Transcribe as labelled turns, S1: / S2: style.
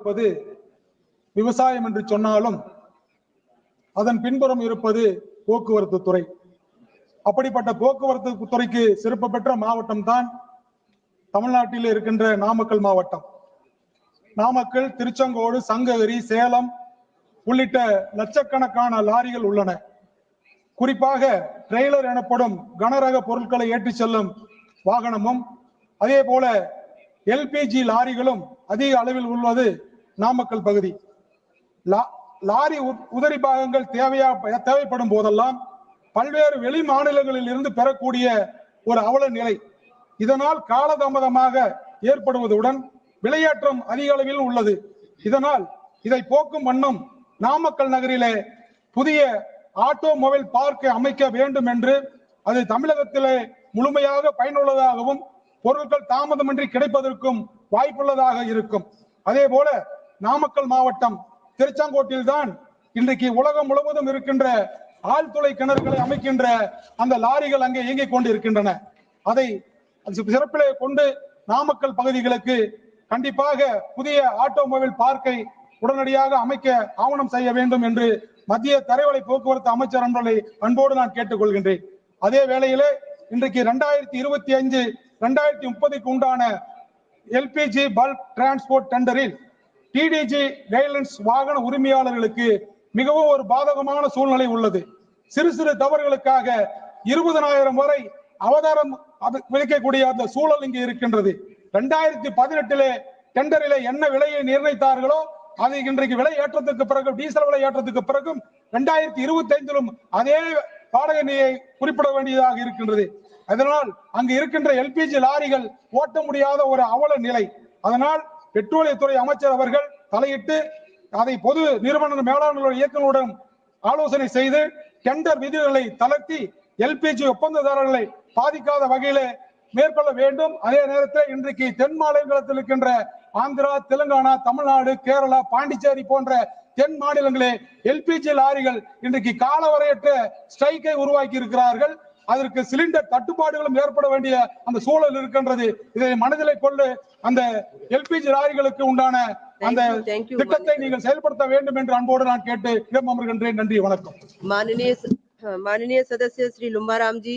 S1: இருப்பது விவசாயம் என்று சொன்னாலும் அதன் பின்புறம் இருப்பது போக்குவரத்து துறை. அப்படிப்பட்ட போக்குவரத்து துறைக்கு சிறப்பு பெற்ற மாவட்டம் தான் தமிழ்நாட்டில் இருக்கின்ற நாமக்கல் மாவட்டம். நாமக்கல், திருச்செங்கோடு, சங்ககிரி, சேலம் உள்ளிட்ட லட்சக்கணக்கான லாரிகள் உள்ளன. குறிப்பாக ட்ரெய்லர் எனப்படும் கனரக பொருட்களை ஏற்றி செல்லும் வாகனமும் அதே போல எல்பிஜி லாரிகளும் அதிக அளவில் உள்ளது நாமக்கல் பகுதி. லாரி உதிரி பாகங்கள் தேவைப்படும் போதெல்லாம் பல்வேறு வெளி மாநிலங்களில் இருந்து பெறக்கூடிய ஒரு அவல நிலை. இதனால் காலதாமதமாக ஏற்படுவதுடன் விலையேற்றம் அதிக அளவில் உள்ளது. இதனால் இதை போக்கும் வண்ணம் நாமக்கல் நகரிலே புதிய ஆட்டோமொபைல் பார்க்கை அமைக்க வேண்டும் என்று, அது தமிழகத்திலே முழுமையாக பயனுள்ளதாகவும் பொருட்கள் தாமதமின்றி கிடைப்பதற்கும் வாய்ப்புள்ளதாக இருக்கும். அதே போல நாமக்கல் மாவட்டம் திருச்செங்கோட்டில் தான் இன்றைக்கு உலகம் முழுவதும் இருக்கின்ற ஆழ்துளை கிணறுகளை அமைக்கின்ற அந்த லாரிகள் அங்கே இயங்கிக் கொண்டு இருக்கின்றன. அதை சிறப்பிலே கொண்டு நாமக்கல் பகுதிகளுக்கு கண்டிப்பாக புதிய ஆட்டோமொபைல் பார்க்கை உடனடியாக அமைக்க ஆவணம் செய்ய வேண்டும் என்று மத்திய தரைவழி போக்குவரத்து அமைச்சர் அவர்களை அன்போடு நான் கேட்டுக்கொள்கின்றேன். அதே வேளையிலே இன்றைக்கு 2025, 2030க்கு உண்டான எல்பிஜி பல்க் டிரான்ஸ்போர்ட் டெண்டரில் டிடிஜி கைட்லைன்ஸ் வாகன உரிமையாளர்களுக்கு மிகவும் ஒரு பாதகமான சூழ்நிலை உள்ளது. சிறு சிறு தவறுகளுக்காக 20,000 வரை அவதாரம் விதிக்கக்கூடிய அந்த சூழல் இங்கே இருக்கின்றது. 2018 டெண்டரிலே என்ன விலையை நிர்ணயித்தார்களோ அது இன்றைக்கு விலை ஏற்றத்துக்கு பிறகு, டீசல் விலை ஏற்றத்துக்கு பிறகும் 2025 அதே வாடகையை குறிப்பிட வேண்டியதாக இருக்கின்றது. அதனால் அங்கு இருக்கின்ற எல்பிஜி லாரிகள் ஓட்ட முடியாத ஒரு அவல நிலை. அதனால் பெட்ரோலியத்துறை அமைச்சர் அவர்கள் தலையிட்டு அதை பொது நிறுவன மேலாண்மை இயக்குநருடன் ஆலோசனை செய்து டெண்டர் விதிகளை தளர்த்தி எல்பிஜி ஒப்பந்ததாரர்களை பாதிக்காத வகையிலே மேற்கொள்ள வேண்டும். அதே நேரத்தில் இன்றைக்கு தென் மாநிலத்தில் இருக்கின்ற ஆந்திரா, தெலுங்கானா, தமிழ்நாடு, கேரளா, பாண்டிச்சேரி போன்ற தென் மாநிலங்களே எல்பிஜி லாரிகள் இன்றைக்கு காலவரையற்ற ஸ்ட்ரைக்கை உருவாக்கி இருக்கிறார்கள். அதற்கு சிலிண்டர் தட்டுப்பாடுகளும் ஏற்பட வேண்டிய அந்த சூழல் இருக்கின்றது. இதை மனதிலே கொண்டு அந்த எல்பிஜி லாரிகளுக்கு உண்டான அந்த திட்டத்தை நீங்கள் செயல்படுத்த வேண்டும் என்று அன்போடு நான் கேட்டு இடமர்கின்றேன். நன்றி, வணக்கம்.
S2: माननीय सदस्य श्री लुम्बाराम जी।